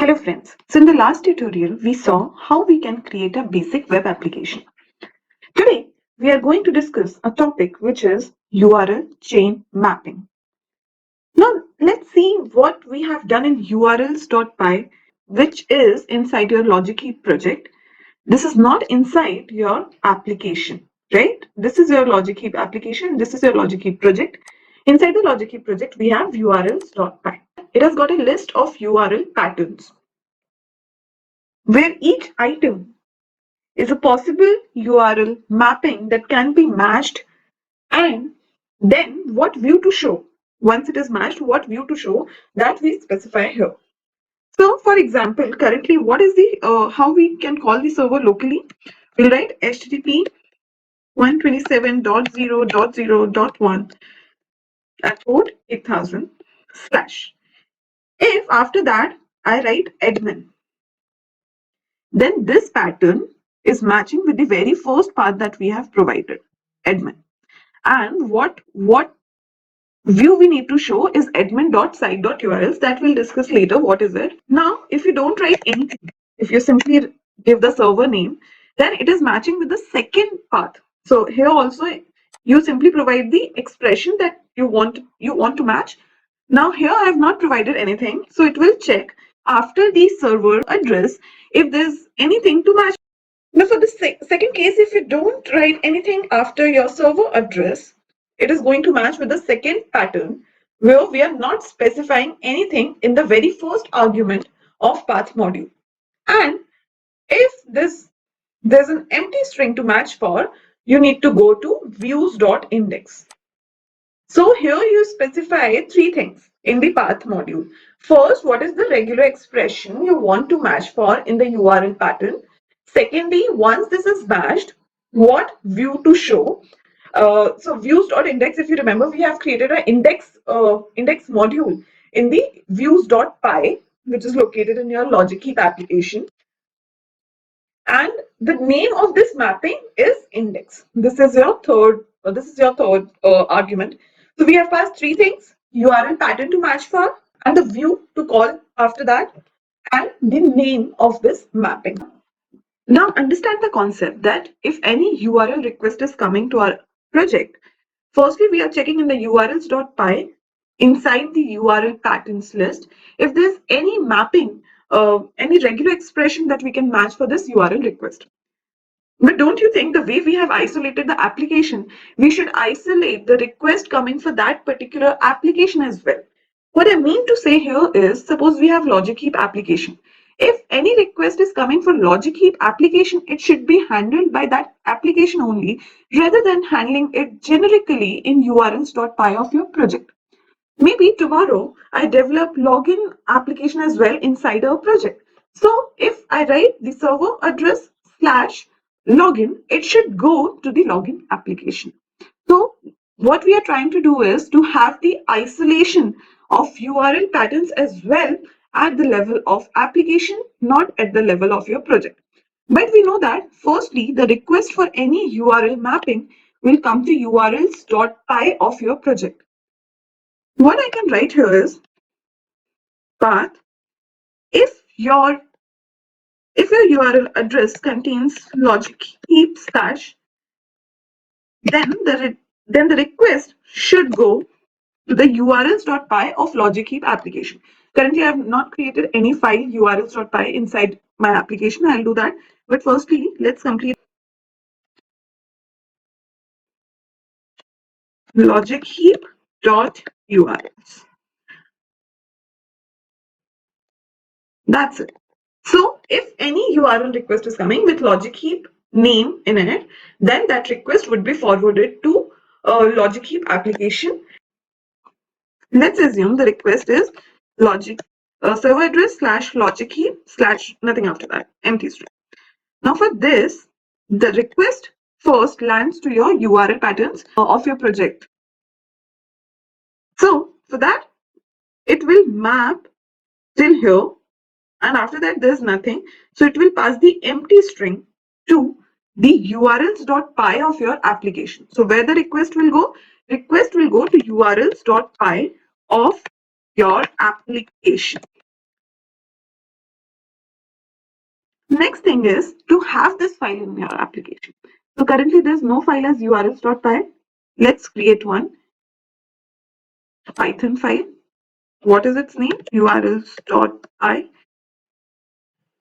Hello friends, so in the last tutorial we saw how we can create a basic web application. Today we are going to discuss a topic which is URL chain mapping. Now let's see what we have done in urls.py, which is inside your LogicHeap project. This is not inside your application, right? This is your LogicHeap application, this is your LogicHeap project. Inside the LogicHeap project we have urls.py. It has got a list of URL patterns, where each item is a possible URL mapping that can be matched, and then what view to show. Once it is matched, what view to show, that we specify here. So for example, currently what is the how we can call the server locally? We'll write http 127.0.0.1 at port 8000 slash. If after that I write admin, then this pattern is matching with the very first path that we have provided, admin. And what view we need to show is admin.site.urls. That we'll discuss later. What is it? Now, if you don't write anything, if you simply give the server name, then it is matching with the second path. So here also you simply provide the expression that you want to match. Now here I have not provided anything, so it will check after the server address if there's anything to match. Now for the second case, if you don't write anything after your server address, it is going to match with the second pattern where we are not specifying anything in the very first argument of path module. And if there's an empty string to match for, you need to go to views.index. So here you specify three things in the path module. First, what is the regular expression you want to match for in the URL pattern? Secondly, once this is matched, what view to show? So views.index, if you remember, we have created an index module in the views.py, which is located in your LogicHeap application. And the name of this mapping is index. This is your third argument. So we have passed three things: URL pattern to match for, and the view to call after that, and the name of this mapping. Now understand the concept that if any URL request is coming to our project, firstly we are checking in the urls.py inside the URL patterns list if there's any mapping, any regular expression that we can match for this URL request. But don't you think the way we have isolated the application, we should isolate the request coming for that particular application as well? What I mean to say here is, suppose we have LogicHeap application. If any request is coming for LogicHeap application, it should be handled by that application only, rather than handling it generically in urls.py of your project. Maybe tomorrow I develop login application as well inside our project. So if I write the server address slash login, it should go to the login application. So what we are trying to do is to have the isolation of URL patterns as well at the level of application, not at the level of your project. But we know that firstly, the request for any URL mapping will come to urls.py of your project. What I can write here is path. If your URL address contains LogicHeap slash, then the request should go to the urls.py of LogicHeap application. Currently, I have not created any file urls.py inside my application. I'll do that. But firstly, let's complete LogicHeap.urls. That's it. So if any URL request is coming with LogicHeap name in it, then that request would be forwarded to LogicHeap application. Let's assume the request is server address slash LogicHeap slash nothing after that, empty string. Now for this, the request first lands to your URL patterns of your project. So for that, it will map till here, and after that there's nothing. So it will pass the empty string to the urls.py of your application. So where the request will go to urls.py of your application. Next thing is to have this file in your application. So currently there's no file as urls.py. Let's create one Python file. What is its name? urls.py.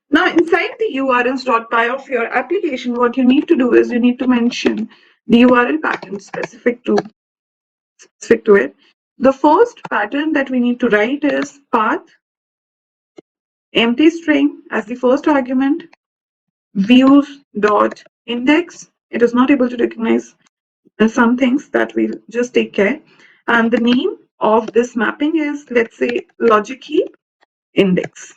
Now inside the urls.py of your application, what you need to do is you need to mention the URL pattern specific to it. The first pattern that we need to write is path empty string as the first argument, views dot index. It is not able to recognize some things that we'll just take care. And the name of this mapping is, let's say, LogicHeap index.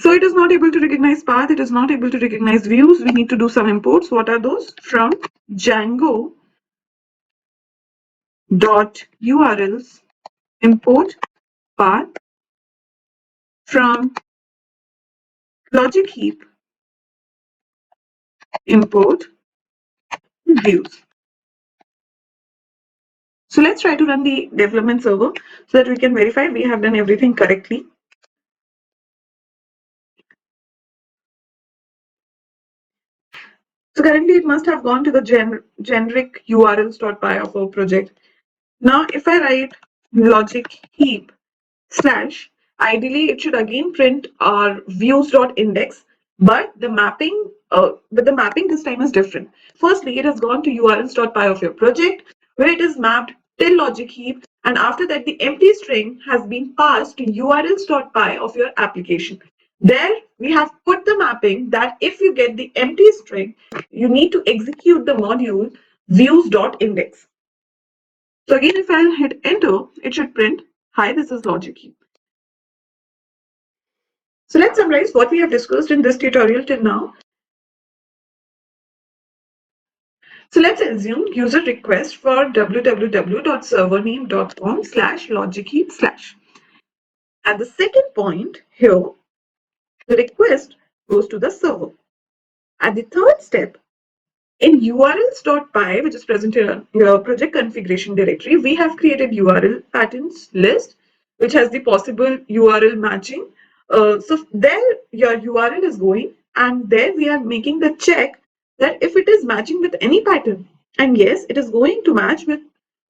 So it is not able to recognize path. It is not able to recognize views. We need to do some imports. What are those? From Django dot URLs import path, from LogicHeap import views. So let's try to run the development server so that we can verify we have done everything correctly. So currently it must have gone to the generic urls.py of our project. Now if I write logic heap slash, ideally it should again print our views.index, but the mapping this time is different. Firstly, it has gone to urls.py of your project where it is mapped till logic heap, and after that the empty string has been passed to urls.py of your application. There we have put the mapping that if you get the empty string, you need to execute the module views.index. So again, if I hit enter, it should print, hi, this is LogicHeap. So let's summarize what we have discussed in this tutorial till now. So let's assume user request for www.servername.com/logicheap/. At the second point here, the request goes to the server. At the third step, in urls.py, which is present in your project configuration directory, we have created URL patterns list, which has the possible URL matching. So there your URL is going, and there we are making the check that if it is matching with any pattern. And yes, it is going to match with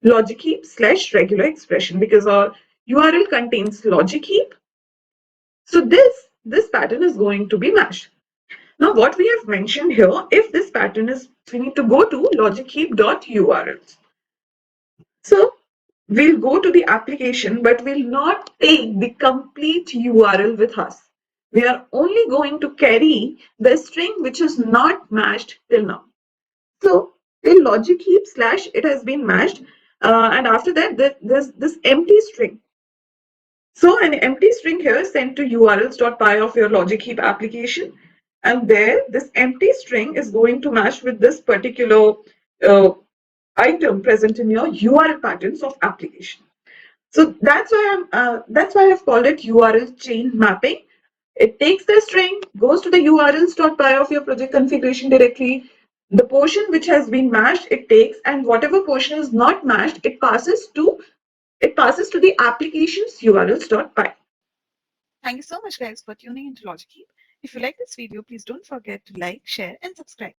logic heap / regular expression because our URL contains logic heap. So this pattern is going to be matched. Now what we have mentioned here, if this pattern is, we need to go to logicheap.urls. So we'll go to the application, but we'll not take the complete URL with us. We are only going to carry the string which is not matched till now. So in logicheap / it has been matched, and after that there's this empty string. So an empty string here is sent to urls.py of your logic heap application, and there this empty string is going to match with this particular item present in your URL patterns of application. So that's why I've called it URL chain mapping. It takes the string, goes to the urls.py of your project configuration directory. The portion which has been matched, it takes, and whatever portion is not matched, it passes to the application's urls.py. Thank you so much, guys, for tuning into LogicHeap. If you like this video, please don't forget to like, share, and subscribe.